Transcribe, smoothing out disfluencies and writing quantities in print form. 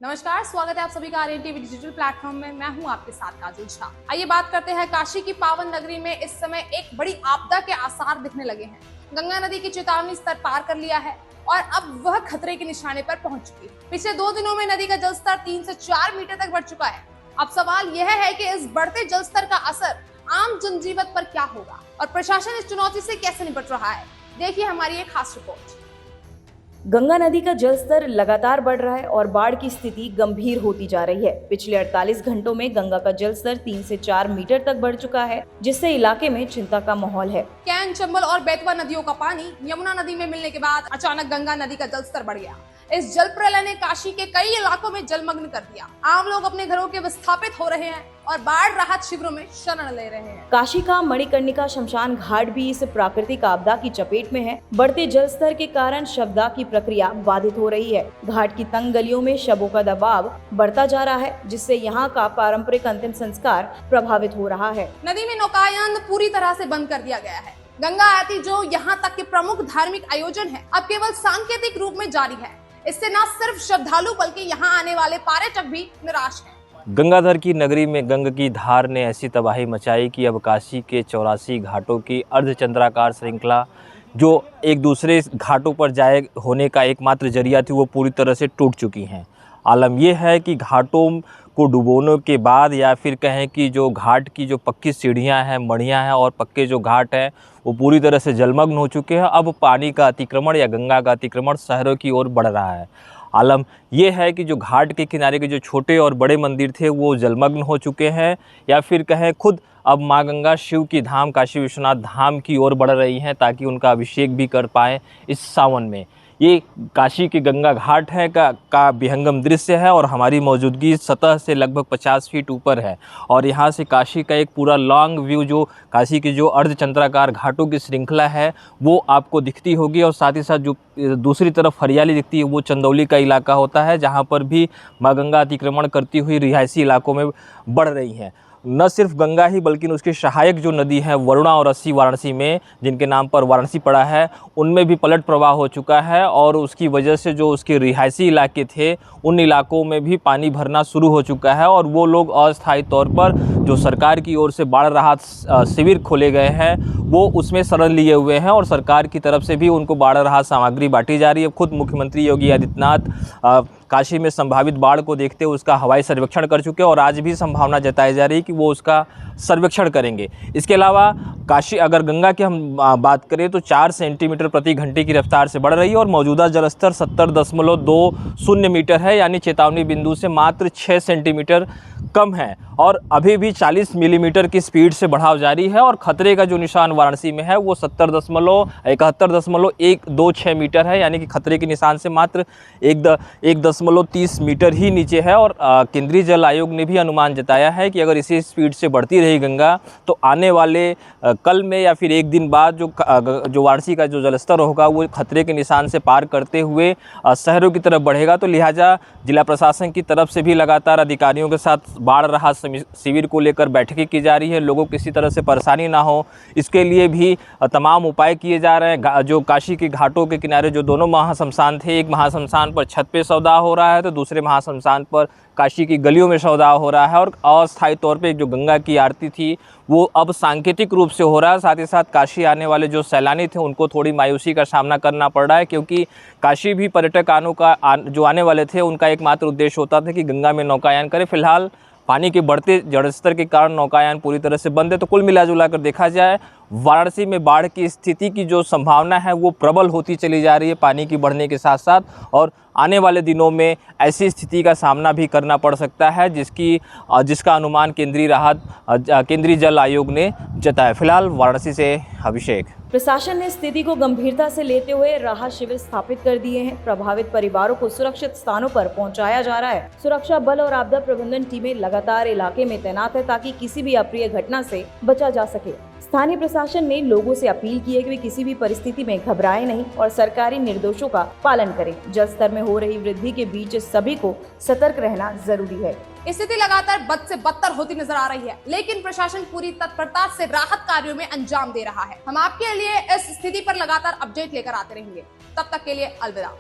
नमस्कार, स्वागत है आप सभी का आर्यन टीवी डिजिटल प्लेटफॉर्म में। मैं हूं आपके साथ काजल झा। आइए बात करते हैं काशी की पावन नगरी में इस समय एक बड़ी आपदा के आसार दिखने लगे हैं। गंगा नदी की चेतावनी स्तर पार कर लिया है और अब वह खतरे के निशाने पर पहुंच चुकी है। पिछले 2 दिनों में नदी का जलस्तर 3 से 4 मीटर तक बढ़ चुका है। अब सवाल यह है कि इस बढ़ते जलस्तर का असर आम जनजीवन पर क्या होगा और प्रशासन इस चुनौती से कैसे निपट रहा है। देखिए हमारी एक खास रिपोर्ट। गंगा नदी का जलस्तर लगातार बढ़ रहा है और बाढ़ की स्थिति गंभीर होती जा रही है। पिछले 48 घंटों में गंगा का जलस्तर 3 से 4 मीटर तक बढ़ चुका है, जिससे इलाके में चिंता का माहौल है। कैन, चंबल और बेतवा नदियों का पानी यमुना नदी में मिलने के बाद अचानक गंगा नदी का जलस्तर बढ़ गया। इस जल प्रलय ने काशी के कई इलाकों में जलमग्न कर दिया। आम लोग अपने घरों के विस्थापित हो रहे हैं और बाढ़ राहत शिविरों में शरण ले रहे हैं। काशी का मणिकर्णिका शमशान घाट भी इस प्राकृतिक आपदा की चपेट में है। बढ़ते जलस्तर के कारण शवदाह की प्रक्रिया बाधित हो रही है। घाट की तंग गलियों में शवों का दबाव बढ़ता जा रहा है, जिससे यहाँ का पारंपरिक अंतिम संस्कार प्रभावित हो रहा है। नदी में नौकायन पूरी तरह से बंद कर दिया गया है। गंगा आरती, जो यहाँ तक के प्रमुख धार्मिक आयोजन है, अब केवल सांकेतिक रूप में जारी है। इससे न सिर्फ श्रद्धालु बल्कि यहाँ आने वाले पर्यटक भी निराश हैं। गंगाधर की नगरी में गंगा की धार ने ऐसी तबाही मचाई कि अब काशी के 84 घाटों की अर्धचंद्राकार श्रृंखला, जो एक दूसरे घाटों पर जाए होने का एकमात्र जरिया थी, वो पूरी तरह से टूट चुकी हैं। आलम यह है कि घाटों को डुबोने के बाद, या फिर कहें कि जो घाट की जो पक्की सीढ़ियां हैं, मढ़ियां हैं और पक्के जो घाट हैं, वो पूरी तरह से जलमग्न हो चुके हैं। अब पानी का अतिक्रमण या गंगा का अतिक्रमण शहरों की ओर बढ़ रहा है। आलम ये है कि जो घाट के किनारे के जो छोटे और बड़े मंदिर थे, वो जलमग्न हो चुके हैं, या फिर कहें खुद अब माँ गंगा शिव की धाम काशी विश्वनाथ धाम की ओर बढ़ रही हैं, ताकि उनका अभिषेक भी कर पाएँ इस सावन में। ये काशी के गंगा घाट है का विहंगम दृश्य है और हमारी मौजूदगी सतह से लगभग 50 फीट ऊपर है। और यहाँ से काशी का एक पूरा लॉन्ग व्यू, जो काशी की जो अर्धचंद्राकार घाटों की श्रृंखला है, वो आपको दिखती होगी। और साथ ही साथ जो दूसरी तरफ हरियाली दिखती है, वो चंदौली का इलाका होता है, जहाँ पर भी माँ गंगा अतिक्रमण करती हुई रिहायशी इलाकों में बढ़ रही हैं। न सिर्फ गंगा ही बल्कि उसकी सहायक जो नदी है वरुणा और अस्सी, वाराणसी में जिनके नाम पर वाराणसी पड़ा है, उनमें भी पलट प्रवाह हो चुका है। और उसकी वजह से जो उसके रिहायशी इलाके थे, उन इलाकों में भी पानी भरना शुरू हो चुका है। और वो लोग अस्थायी तौर पर जो सरकार की ओर से बाढ़ राहत शिविर खोले गए हैं, वो उसमें शरण लिए हुए हैं और सरकार की तरफ से भी उनको बाढ़ राहत सामग्री बांटी जा रही है। खुद मुख्यमंत्री योगी आदित्यनाथ काशी में संभावित बाढ़ को देखते हुए उसका हवाई सर्वेक्षण कर चुके हैं और आज भी संभावना जताई जा रही है कि वो उसका सर्वेक्षण करेंगे। इसके अलावा काशी, अगर गंगा की हम बात करें तो 4 सेंटीमीटर प्रति घंटे की रफ्तार से बढ़ रही है और मौजूदा जलस्तर 70.20 मीटर है, यानी चेतावनी बिंदु से मात्र 6 सेंटीमीटर कम है। और अभी भी 40 मिलीमीटर की स्पीड से बढ़ाव जारी है। और खतरे का जो निशान वाराणसी में है, वो 71.26 मीटर है, यानी कि खतरे के निशान से मात्र 1.30 मीटर ही नीचे है। और केंद्रीय जल आयोग ने भी अनुमान जताया है कि अगर इसी स्पीड से बढ़ती रही गंगा, तो आने वाले कल में या फिर एक दिन बाद जो वाराणसी का जो जलस्तर होगा, वो खतरे के निशान से पार करते हुए शहरों की तरफ बढ़ेगा। तो लिहाजा जिला प्रशासन की तरफ से भी लगातार अधिकारियों के साथ बाढ़ राहत शिविर को लेकर बैठकें की जा रही है। लोगों को किसी तरह से परेशानी ना हो, इसके लिए भी तमाम उपाय किए जा रहे हैं। जो काशी के घाटों के किनारे जो दोनों महाशमशान थे, एक महाशमशान पर छत पे सौदा हो रहा है, तो दूसरे महाशमशान पर काशी की गलियों में सौदा हो रहा है। और अस्थायी तौर पे जो गंगा की आरती थी, वो अब सांकेतिक रूप से हो रहा है। साथ ही साथ काशी आने वाले जो सैलानी थे, उनको थोड़ी मायूसी का सामना करना पड़ रहा है, क्योंकि काशी भी पर्यटक जो आने वाले थे, उनका एकमात्र उद्देश्य होता था कि गंगा में नौकायान करें। फिलहाल पानी के बढ़ते जलस्तर के कारण नौकायान पूरी तरह से बंद है। तो कुल मिला कर देखा जाए, वाराणसी में बाढ़ की स्थिति की जो संभावना है, वो प्रबल होती चली जा रही है पानी की बढ़ने के साथ साथ। और आने वाले दिनों में ऐसी स्थिति का सामना भी करना पड़ सकता है, जिसका अनुमान केंद्रीय जल आयोग ने जताया। फिलहाल वाराणसी से अभिषेक। प्रशासन ने स्थिति को गंभीरता से लेते हुए राहत शिविर स्थापित कर दिए हैं। प्रभावित परिवारों को सुरक्षित स्थानों पर पहुंचाया जा रहा है। सुरक्षा बल और आपदा प्रबंधन टीमें लगातार इलाके में तैनात है, ताकि किसी भी अप्रिय घटना से बचा जा सके। स्थानीय प्रशासन ने लोगों से अपील की है कि वे किसी भी परिस्थिति में घबराएं नहीं और सरकारी निर्देशों का पालन करें। जल स्तर में हो रही वृद्धि के बीच सभी को सतर्क रहना जरूरी है। स्थिति लगातार बद से बदतर होती नजर आ रही है, लेकिन प्रशासन पूरी तत्परता से राहत कार्यों में अंजाम दे रहा है। हम आपके लिए इस स्थिति पर लगातार अपडेट लेकर आते रहेंगे। तब तक के लिए अलविदा।